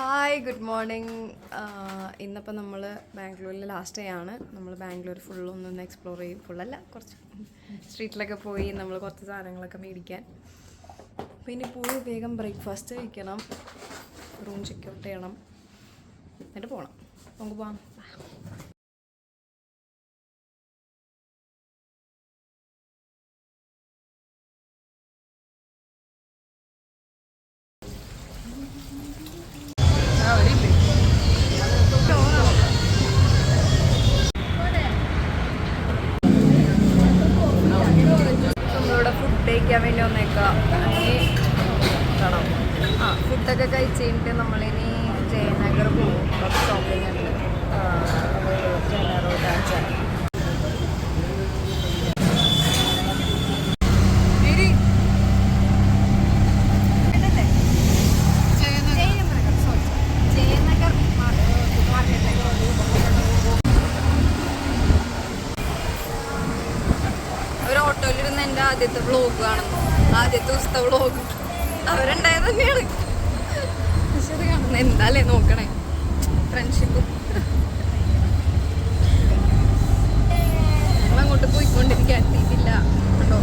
Hi good morning. ഇന്നിപ്പോൾ നമ്മൾ ബാംഗ്ലൂരിൽ ലാസ്റ്റ് ഡേ ആണ്. നമ്മൾ ബാംഗ്ലൂർ ഫുള്ളൊന്നൊന്ന് എക്സ്പ്ലോർ ചെയ്യും. ഫുള്ളല്ല, കുറച്ച് സ്ട്രീറ്റിലൊക്കെ പോയി നമ്മൾ കുറച്ച് സാധനങ്ങളൊക്കെ മേടിക്കാൻ. അപ്പോൾ ഇനി പോയി വേഗം ബ്രേക്ക്ഫാസ്റ്റ് കഴിക്കണം, റൂം ചെക്ക് ഔട്ട് ചെയ്യണം, എന്നിട്ട് പോകണം. നമുക്ക് പോകാം. നമ്മളിവിടെ ഫുഡ് കഴിക്കാൻ വേണ്ടി വന്നേക്കാം. കാണാം. ഫുഡൊക്കെ കഴിച്ച് കഴിഞ്ഞിട്ട് നമ്മളിനി ജയനഗർ പോകും. കുറച്ച് ഷോപ്പിംഗ് ഉണ്ട്. ജയനഗർ ഡാൻസ്. ഒരു ഓട്ടോയിലിരുന്ന് എൻ്റെ ആദ്യത്തെ വ്ളോഗ് കാണുന്നു. ആദ്യത്തെ ദിവസത്തെ വ്ളോഗ് അവരുണ്ടായത് തന്നെയാണ്. ശരി കാണുന്നത് എന്താല്ലേ നോക്കണേ, ഫ്രണ്ട്ഷിപ്പും. ഞങ്ങളങ്ങോട്ട് പോയിക്കൊണ്ടിരിക്കുക, എത്തിയിട്ടില്ല കേട്ടോ.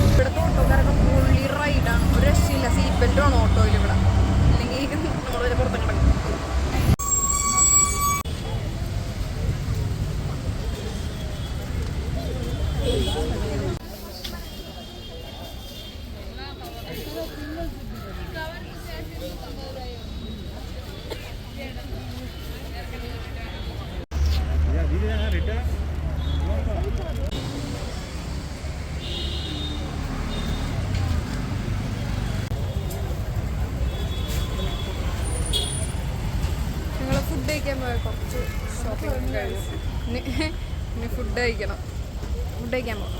ഇവിടുത്തെ ഓട്ടോക്കാരൊക്കെ ഫുള്ളി റൈഡാണ്, ഒരു രക്ഷയില്ല. സീറ്റ് ബെൽറ്റുമാണ് ഓട്ടോയിൽ ഇവിടെ, അല്ലെങ്കിൽ നമ്മൾ വരെ പുറത്ത് കിടക്കും. ഫുഡ് കഴിക്കാൻ പോയ കുറച്ച് ഷോപ്പിംഗ് കഴിഞ്ഞു. ഇനി ഫുഡ് കഴിക്കണം. ഫുഡ് കഴിക്കാൻ പോകും.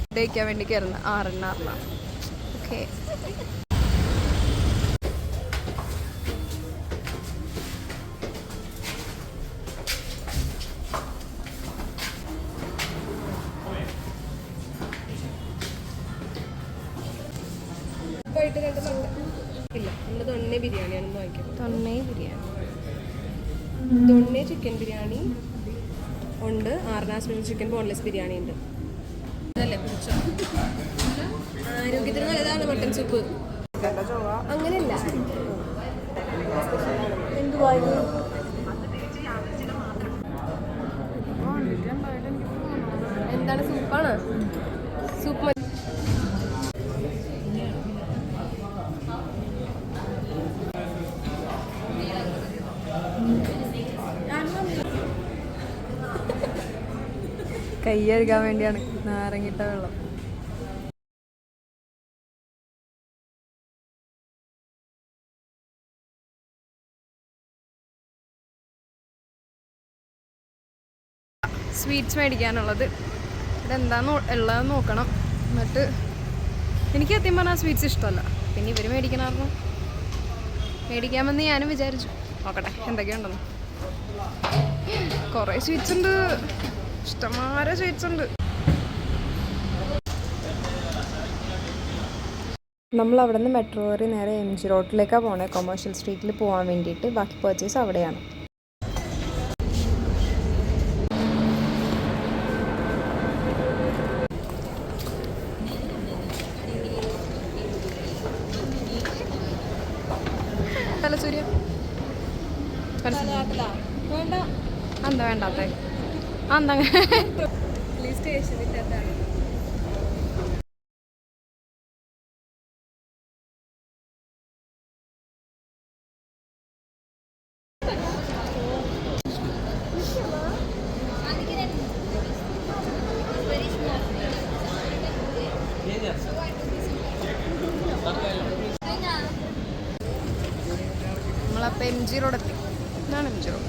ഫുഡ് കഴിക്കാൻ വേണ്ടി കയറുന്നത് ആറെണ്ണാറിലാണ്. ഓക്കെ. ഇല്ല, നമ്മൾ തൊണ്ണേ ബിരിയാണിയാണ് വാങ്ങിക്കുന്നത്. തൊണ്ണേ ബിരിയാണി, തൊണ്ണേ ചിക്കൻ ബിരിയാണി ഉണ്ട്, ആർനാസ് ചിക്കൻ ബോൺലെസ് ബിരിയാണി ഉണ്ട്. അതല്ലേ കുറിച്ചോ, ആരോഗ്യത്തിന് നല്ലതാണ് മട്ടൻ സൂപ്പ്. അങ്ങനെയല്ല, എന്താണ് സൂപ്പാണ്? സൂപ്പ് കൈ കഴുകാൻ വേണ്ടിയാണ് നാരങ്ങിട്ട വെള്ളം. സ്വീറ്റ്സ് മേടിക്കാനുള്ളത് ഇതെന്താന്ന് ഉള്ളതെന്ന് നോക്കണം. എന്നിട്ട് എനിക്ക് സത്യം പറഞ്ഞാൽ സ്വീറ്റ്സ് ഇഷ്ടമല്ല, പിന്നെ ഇവർ മേടിക്കണമായിരുന്നു. മേടിക്കാമെന്ന് ഞാനും വിചാരിച്ചു. നോക്കട്ടെ എന്തൊക്കെയുണ്ടെന്ന്. കുറേ സ്വീറ്റ്സ് ഉണ്ട്, ഇഷ്ടംമാരെ സ്വീറ്റ്സ് ഉണ്ട്. നമ്മൾ അവിടെ നിന്ന് മെട്രോ കയറി നേരെ MG റോഡിലേക്കാണ് പോണേ, കൊമേഴ്ഷ്യൽ സ്ട്രീറ്റിൽ പോകാൻ വേണ്ടിയിട്ട്. ബാക്കി പർച്ചേസ് അവിടെയാണ്. തലസൂര്യ എന്താ വേണ്ടാത്ത എന്താ സ്റ്റേഷനിൽ നമ്മളപ്പോൾ MG റോഡ് എത്തി. ഇതാണ് MG റോഡ്.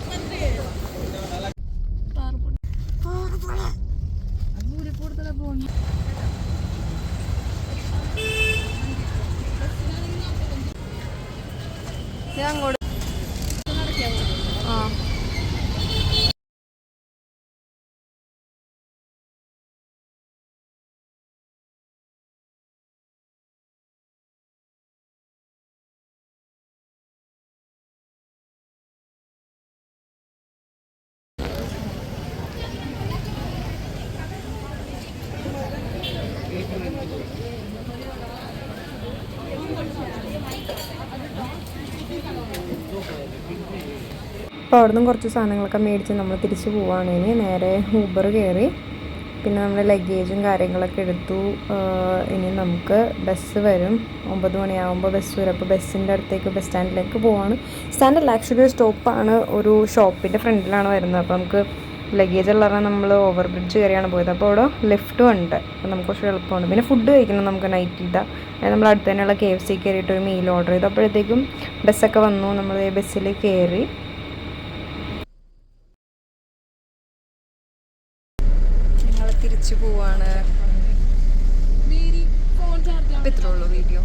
അങ്ങോട്ട് അപ്പോൾ അവിടെ നിന്നും കുറച്ച് സാധനങ്ങളൊക്കെ മേടിച്ച് നമ്മൾ തിരിച്ച് പോവുകയാണ്. ഇനി നേരെ ഊബർ കയറി പിന്നെ നമ്മുടെ ലഗേജും കാര്യങ്ങളൊക്കെ എടുത്തു. ഇനി നമുക്ക് ബസ് വരും, 9 മണിയാകുമ്പോൾ ബസ് വരും. അപ്പോൾ ബസ്സിൻ്റെ അടുത്തേക്ക് ബസ് സ്റ്റാൻഡിലേക്ക് പോവാണ്. സ്റ്റാൻഡല്ല, ആക്ച്വലി ഒരു സ്റ്റോപ്പാണ്, ഒരു ഷോപ്പിൻ്റെ ഫ്രണ്ടിലാണ് വരുന്നത്. അപ്പോൾ നമുക്ക് ലഗേജ് ഉള്ള നമ്മൾ ഓവർ ബ്രിഡ്ജ് കയറിയാണ് പോയത്. അപ്പോൾ അവിടെ ലിഫ്റ്റും ഉണ്ട്, അപ്പോൾ നമുക്ക് കുറച്ച് എളുപ്പമാണ്. പിന്നെ ഫുഡ് കഴിക്കണം നമുക്ക് നൈറ്റിലത്തെ. അതായത് നമ്മൾ അടുത്ത് തന്നെയുള്ള KFC കയറിയിട്ട് ഒരു മീൽ ഓർഡർ ചെയ്തു. അപ്പോഴത്തേക്കും ബസ്സൊക്കെ വന്നു, നമ്മൾ ബസ്സിൽ കയറി. ഞങ്ങൾ തിരിച്ചു പോവാണ്. ഇത്രേ ഉള്ളൂ വീഡിയോ.